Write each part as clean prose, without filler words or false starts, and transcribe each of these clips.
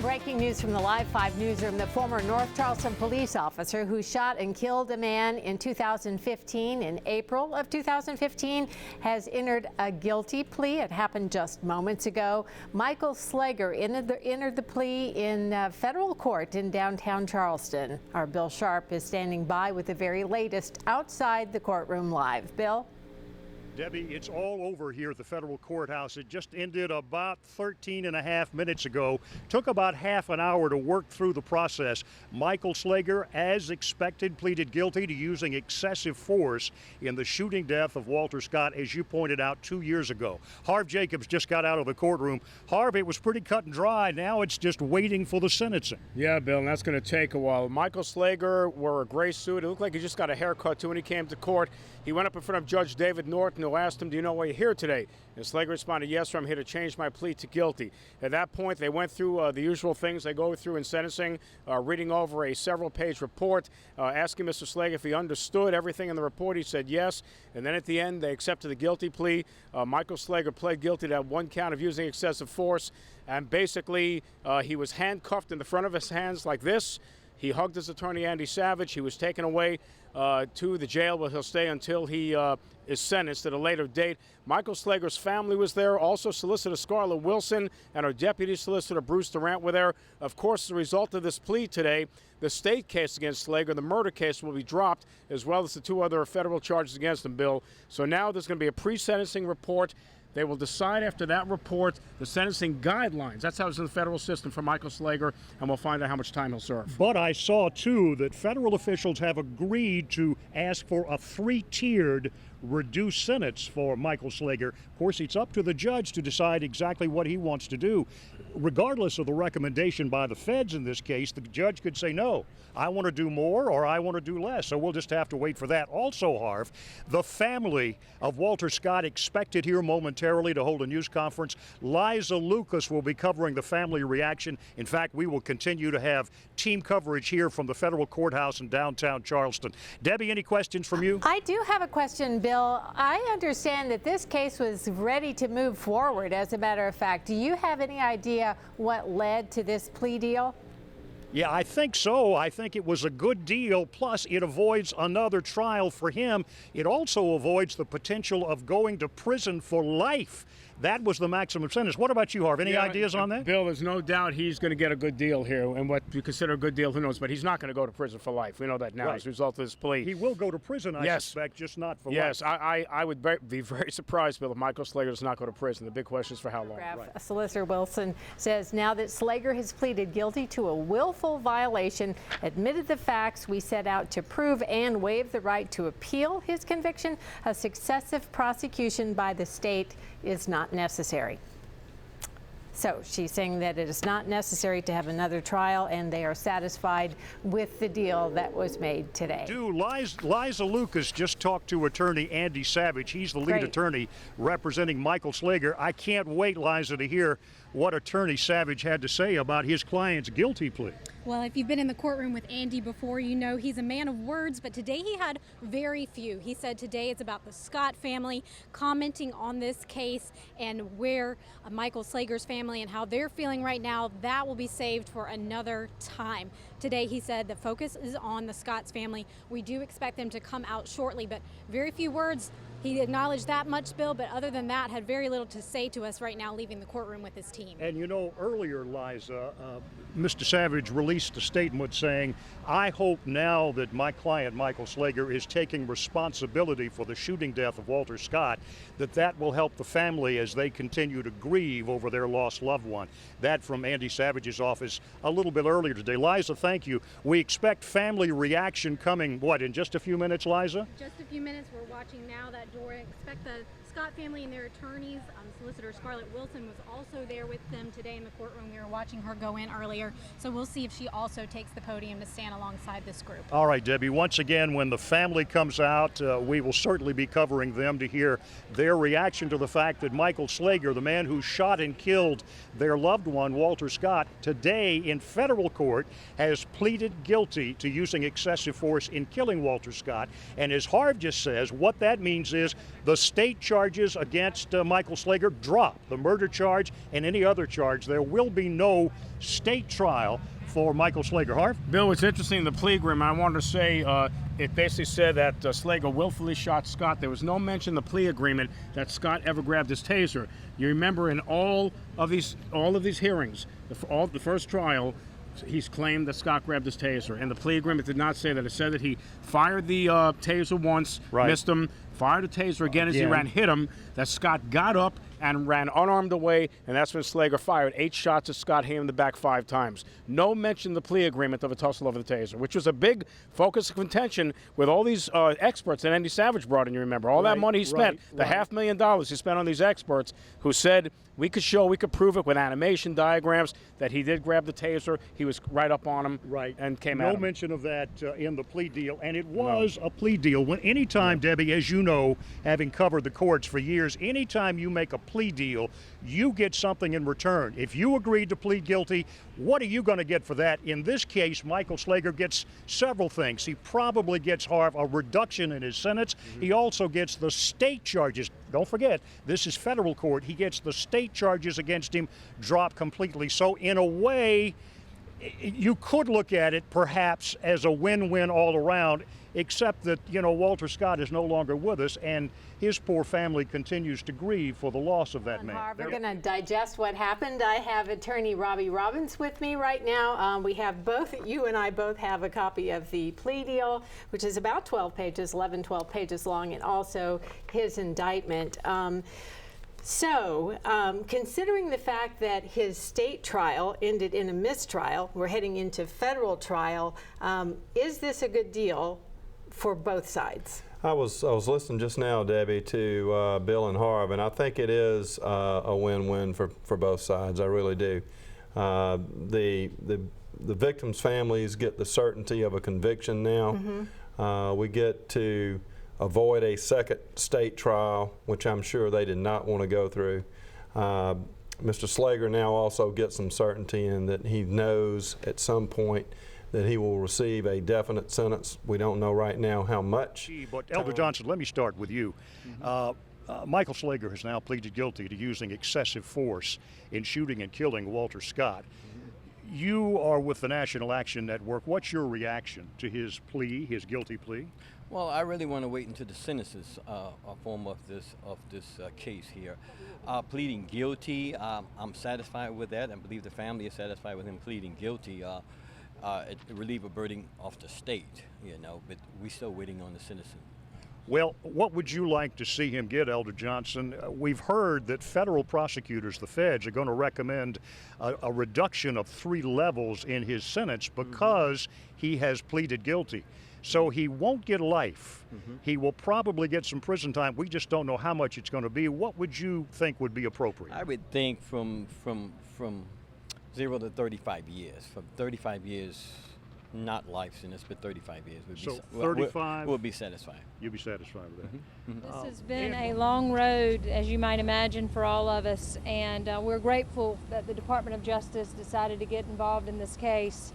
Breaking news from the Live 5 newsroom. The former North Charleston police officer who shot and killed a man in 2015, in April of 2015, has entered a guilty plea. It happened just moments ago. Michael Slager entered the plea in federal court in downtown Charleston. Our Bill Sharp is standing by with the very latest outside the courtroom live. Bill? Debbie, it's all over here at the federal courthouse. It just ended about 13 and a half minutes ago. Took about half an hour to work through the process. Michael Slager, as expected, pleaded guilty to using excessive force in the shooting death of Walter Scott, as you pointed out 2 years ago. Harv Jacobs just got out of the courtroom. Harv, it was pretty cut and dry. Now it's just waiting for the sentencing. Yeah, Bill, and that's going to take a while. Michael Slager wore a gray suit. It looked like he just got a haircut, too, when he came to court. He went up in front of Judge David Norton, who asked him, "Do you know why you're here today?" And Slager responded, "Yes, sir, I'm here to change my plea to guilty." At that point, they went through the usual things they go through in sentencing, reading over a several-page report, asking Mr. Slager if he understood everything in the report. He said yes. And then at the end, they accepted the guilty plea. Michael Slager pled guilty to that one count of using excessive force. And basically, he was handcuffed in the front of his hands like this. He hugged his attorney, Andy Savage. He was taken away to the jail where he'll stay until he is sentenced at a later date. Michael Slager's family was there. Also, Solicitor Scarlett Wilson and her deputy solicitor, Bruce Durant, were there. Of course, as a result of this plea today, the state case against Slager, the murder case, will be dropped, as well as the two other federal charges against him, Bill. So now there's going to be a pre-sentencing report. They will decide after that report the sentencing guidelines. That's how it's in the federal system for Michael Slager, and we'll find out how much time he'll serve. But I saw, too, that federal officials have agreed to ask for a three-tiered reduced sentence for Michael Slager. Of course, it's up to the judge to decide exactly what he wants to do. Regardless of the recommendation by the feds in this case, the judge could say, no, I want to do more or I want to do less. So we'll just have to wait for that. Also, Harv, the family of Walter Scott expected here momentarily to hold a news conference. Liza Lucas will be covering the family reaction. In fact, we will continue to have team coverage here from the federal courthouse in downtown Charleston. Debbie, any questions from you? I do have a question, Bill. I understand that this case was ready to move forward, as a matter of fact. Do you have any idea what led to this plea deal? Yeah, I think so. I think it was a good deal. Plus, it avoids another trial for him. It also avoids the potential of going to prison for life. That was the maximum sentence. What about you, Harv? Any ideas on that? Bill, there's no doubt he's going to get a good deal here. And what you consider a good deal, who knows? But he's not going to go to prison for life. We know that now as a result of this plea. He will go to prison, I suspect, just not for life. Yes, I would be very surprised, Bill, if Michael Slager does not go to prison. The big question is for how long. Solicitor Wilson says now that Slager has pleaded guilty to a willful violation, admitted the facts we set out to prove, and waived the right to appeal his conviction, a successive prosecution by the state is not necessary. So she's saying that it is not necessary to have another trial, and they are satisfied with the deal that was made today. Liza Lucas just talked to attorney Andy Savage. He's the lead attorney representing Michael Slager. I can't wait, Liza, to hear what attorney Savage had to say about his client's guilty plea. Well, if you've been in the courtroom with Andy before, you know he's a man of words, but today he had very few. He said today it's about the Scott family, commenting on this case and where Michael Slager's family and how they're feeling right now. That will be saved for another time. Today he said the focus is on the Scott's family. We do expect them to come out shortly, but very few words. He acknowledged that much, Bill, but other than that, had very little to say to us right now, leaving the courtroom with his team. And you know, earlier, Liza, Mr. Savage released a statement saying, I hope now that my client, Michael Slager, is taking responsibility for the shooting death of Walter Scott, that will help the family as they continue to grieve over their lost loved one. That from Andy Savage's office a little bit earlier today. Liza, thank you. We expect family reaction coming, what, in just a few minutes, Liza? Just a few minutes. We're watching now that door. I expect the Scott family and their attorneys. Solicitor Scarlett Wilson was also there with them today in the courtroom. We were watching her go in earlier, so we'll see if she also takes the podium to stand alongside this group. All right, Debbie, once again, when the family comes out, we will certainly be covering them to hear their reaction to the fact that Michael Slager, the man who shot and killed their loved one, Walter Scott, today in federal court has pleaded guilty to using excessive force in killing Walter Scott. And as Harv just says, what that means is the state charge charges against Michael Slager drop, the murder charge and any other charge. There will be no state trial for Michael Slager. Harv? Bill, it's interesting, the plea agreement, I wanted to say it basically said that Slager willfully shot Scott. There was no mention in the plea agreement that Scott ever grabbed his taser. You remember in all of these hearings, the first trial, he's claimed that Scott grabbed his taser, and the plea agreement did not say that. It said that he fired the taser once, missed him, fired a taser again as he ran, hit him, that Scott got up and ran unarmed away, and that's when Slager fired 8 shots at Scott, hit him in the back 5 times. No mention in the plea agreement of a tussle over the taser, which was a big focus of contention with all these experts that Andy Savage brought in, you remember. All that money he spent, the $500,000 he spent on these experts who said, we could prove it with animation diagrams that he did grab the taser. He was right up on him and came at him. No mention of that in the plea deal, and it was a plea deal. When anytime, Debbie, as you know, having covered the courts for years, anytime you make a plea deal, you get something in return. If you agreed to plead guilty, what are you going to get for that? In this case, Michael Slager gets several things. He probably gets, Harv, a reduction in his sentence. He also gets the state charges. Don't forget, this is federal court. He gets the state charges against him dropped completely. So in a way, you could look at it perhaps as a win-win all around, except that, you know, Walter Scott is no longer with us, and his poor family continues to grieve for the loss of that man. We're going to digest what happened. I have attorney Robbie Robbins with me right now. We have you and I both have a copy of the plea deal, which is about 12 pages, 12 pages long, and also his indictment. Considering the fact that his state trial ended in a mistrial, we're heading into federal trial, is this a good deal for both sides? I was listening just now, Debbie, to Bill and Harv, and I think it is a win-win for both sides. I really do. The victims' families get the certainty of a conviction now. We get to avoid a second state trial, which I'm sure they did not want to go through. Mr. Slager now also gets some certainty in that he knows at some point that he will receive a definite sentence. We don't know right now how much. But Elder Johnson, let me start with you. Michael Slager has now pleaded guilty to using excessive force in shooting and killing Walter Scott. You are with the National Action Network. What's your reaction to his plea, his guilty plea? Well, I really want to wait until the sentences form of this case here. Pleading guilty, I'm satisfied with that. I believe the family is satisfied with him pleading guilty. It relieve a burden off the state, you know, but we're still waiting on the sentencing. Well, what would you like to see him get, Elder Johnson? We've heard that federal prosecutors, the feds, are going to recommend a reduction of 3 levels in his sentence because he has pleaded guilty. So he won't get life. He will probably get some prison time. We just don't know how much it's going to be. What would you think would be appropriate? I would think from 0 to 35 years. From 35 years, not life sentence, but 35 years would be. So 35. We'll be satisfied. You'll be satisfied with that. This has been a long road, as you might imagine, for all of us, and we're grateful that the Department of Justice decided to get involved in this case.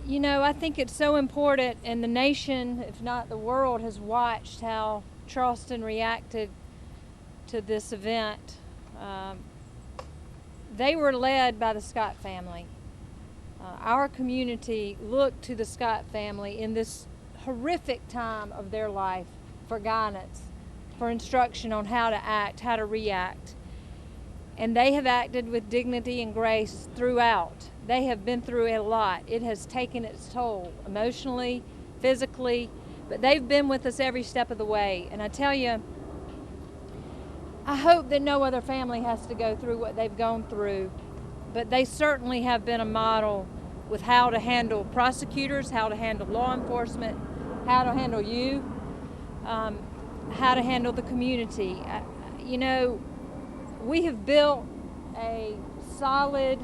You know, I think it's so important, and the nation, if not the world, has watched how Charleston reacted to this event. They were led by the Scott family. Our community looked to the Scott family in this horrific time of their life for guidance, for instruction on how to act, how to react. And they have acted with dignity and grace throughout. They have been through a lot. It has taken its toll emotionally, physically, but they've been with us every step of the way. And I tell you, I hope that no other family has to go through what they've gone through, but they certainly have been a model with how to handle prosecutors, how to handle law enforcement, how to handle you, how to handle the community. You know, we have built a solid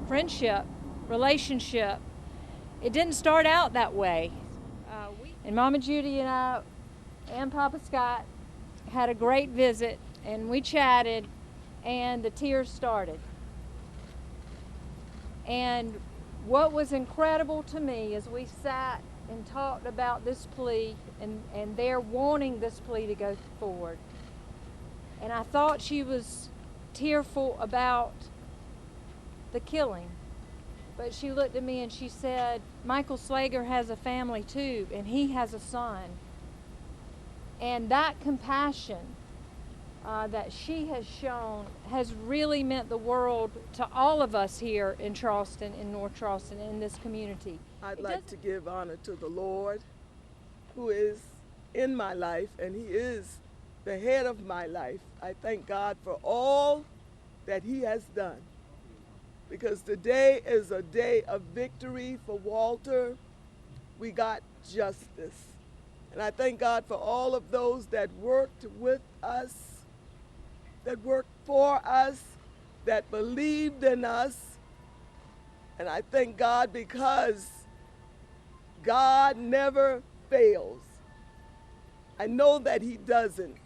friendship, relationship. It didn't start out that way. And Mama Judy and I and Papa Scott had a great visit, and we chatted, and the tears started. And what was incredible to me as we sat and talked about this plea and their wanting this plea to go forward. And I thought she was tearful about the killing. But she looked at me and she said, Michael Slager has a family too, and he has a son. And that compassion that she has shown has really meant the world to all of us here in Charleston, in North Charleston, in this community. I'd like to give honor to the Lord, who is in my life, and he is the head of my life. I thank God for all that he has done, because today is a day of victory for Walter. We got justice. And I thank God for all of those that worked with us, that worked for us, that believed in us. And I thank God because God never fails. I know that he doesn't.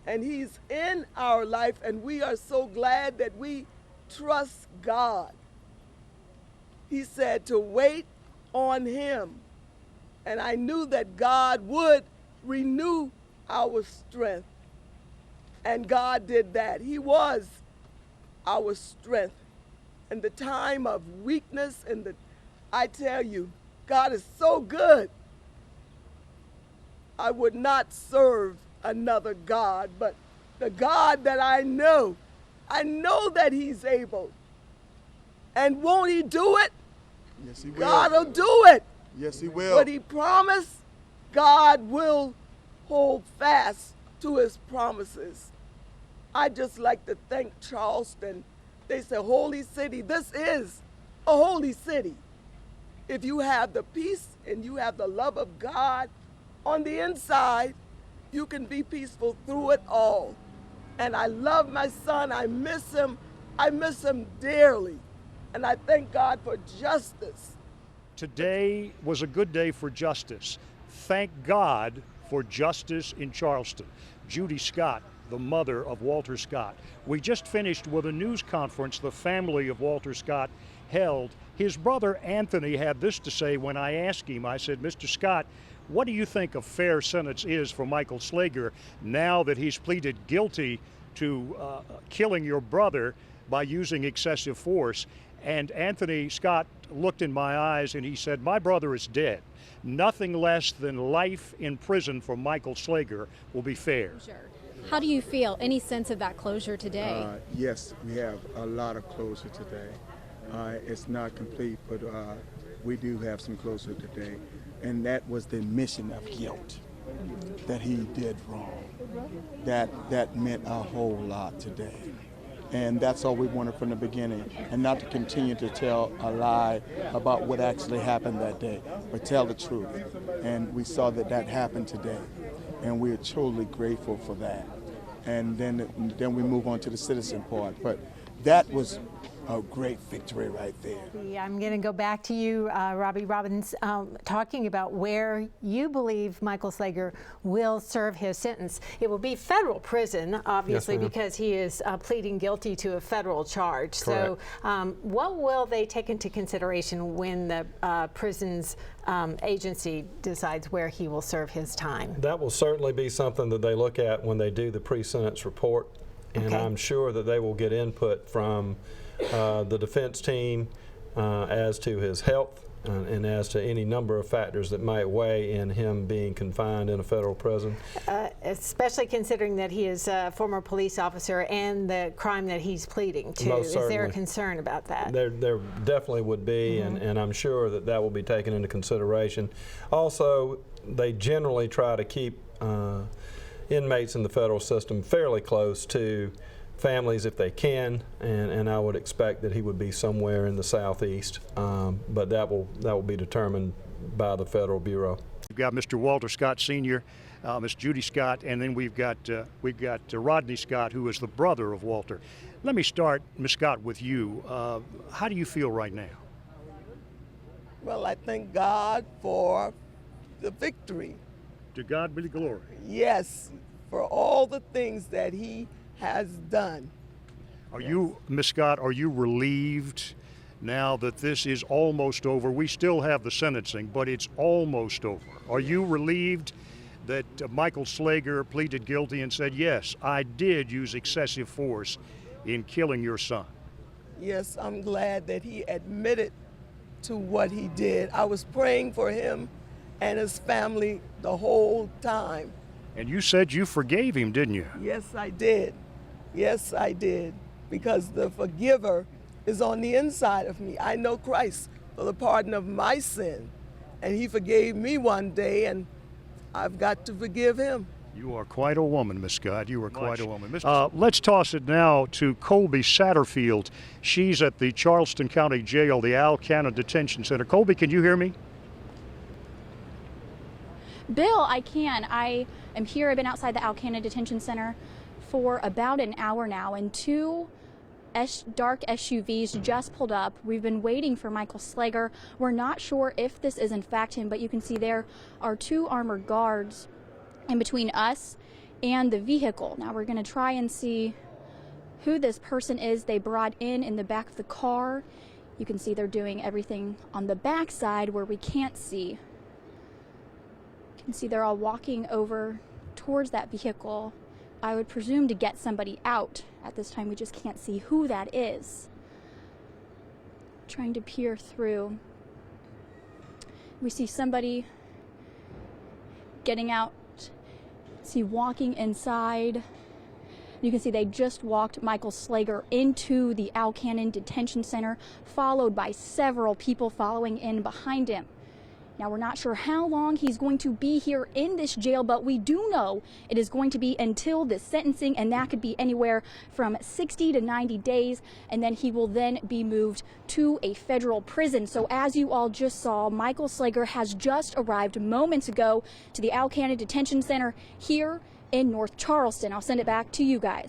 And he's in our life, and we are so glad that we trust God. He said to wait on him. And I knew that God would renew our strength. And God did that. He was our strength. In the time of weakness, I tell you, God is so good. I would not serve another God, but the God that I know that he's able. And won't he do it? Yes, he will. God will do it. Yes, he will. What he promised, God will hold fast to his promises. I just like to thank Charleston. They say, holy city. This is a holy city. If you have the peace and you have the love of God on the inside, you can be peaceful through it all. And I love my son. I miss him. I miss him dearly. And I thank God for justice. Today was a good day for justice. Thank God for justice in Charleston. Judy Scott, the mother of Walter Scott. We just finished with a news conference the family of Walter Scott held. His brother Anthony had this to say when I asked him. I said, Mr. Scott, what do you think a fair sentence is for Michael Slager now that he's pleaded guilty to killing your brother by using excessive force? And Anthony Scott looked in my eyes and he said, my brother is dead. Nothing less than life in prison for Michael Slager will be fair. Sure. How do you feel? Any sense of that closure today? Yes, we have a lot of closure today. It's not complete, but we do have some closure today. And that was the admission of guilt, that he did wrong. That meant a whole lot today. And that's all we wanted from the beginning, and not to continue to tell a lie about what actually happened that day, but tell the truth. And we saw that happened today, and we're truly grateful for that. And then we move on to the citizen part. But that was a great victory right there. Yeah, I'm going to go back to you, Robbie Robbins, talking about where you believe Michael Slager will serve his sentence. It will be federal prison, obviously, yes, because he is pleading guilty to a federal charge. Correct. So what will they take into consideration when the prison's agency decides where he will serve his time? That will certainly be something that they look at when they do the pre-sentence report. And Okay. I'm sure that they will get input from the defense team as to his health and as to any number of factors that might weigh in him being confined in a federal prison. Especially considering that he is a former police officer and the crime that he's pleading to. Most Is there a certainly. concern about that? There definitely would be, and I'm sure that will be taken into consideration. Also, they generally try to keep inmates in the federal system fairly close to families if they can, and I would expect that he would be somewhere in the southeast, but that will be determined by the Federal Bureau. We've got Mr. Walter Scott Sr., Miss Judy Scott, and then we've got Rodney Scott, who is the brother of Walter. Let me start, Miss Scott, with you. How do you feel right now? Well, I thank God for the victory. To God be the glory. Yes, for all the things that he has done. Are you, Miss Scott, are you relieved now that this is almost over? We still have the sentencing, but it's almost over. Are you relieved that Michael Slager pleaded guilty and said, yes, I did use excessive force in killing your son? Yes, I'm glad that he admitted to what he did. I was praying for him and his family the whole time. And you said you forgave him, didn't you? Yes, I did. Yes, I did. Because the forgiver is on the inside of me. I know Christ for the pardon of my sin. And he forgave me one day, and I've got to forgive him. You are quite a woman, Miss Scott. You are quite a woman. Let's toss it now to Colby Satterfield. She's at the Charleston County Jail, the Alcana Detention Center. Colby, can you hear me? Bill, I can. I am here. I've been outside the Alcana Detention Center for about an hour now, and two dark SUVs just pulled up. We've been waiting for Michael Slager. We're not sure if this is in fact him, but you can see there are two armored guards in between us and the vehicle. Now we're going to try and see who this person is they brought in the back of the car. You can see they're doing everything on the back side where we can't see. You can see they're all walking over towards that vehicle. I would presume to get somebody out. At this time, we just can't see who that is. Trying to peer through. We see somebody getting out. See walking inside. You can see they just walked Michael Slager into the Alcana Detention Center, followed by several people following in behind him. Now, we're not sure how long he's going to be here in this jail, but we do know it is going to be until the sentencing, and that could be anywhere from 60 to 90 days, and then he will then be moved to a federal prison. So as you all just saw, Michael Slager has just arrived moments ago to the Alcana Detention Center here in North Charleston. I'll send it back to you guys.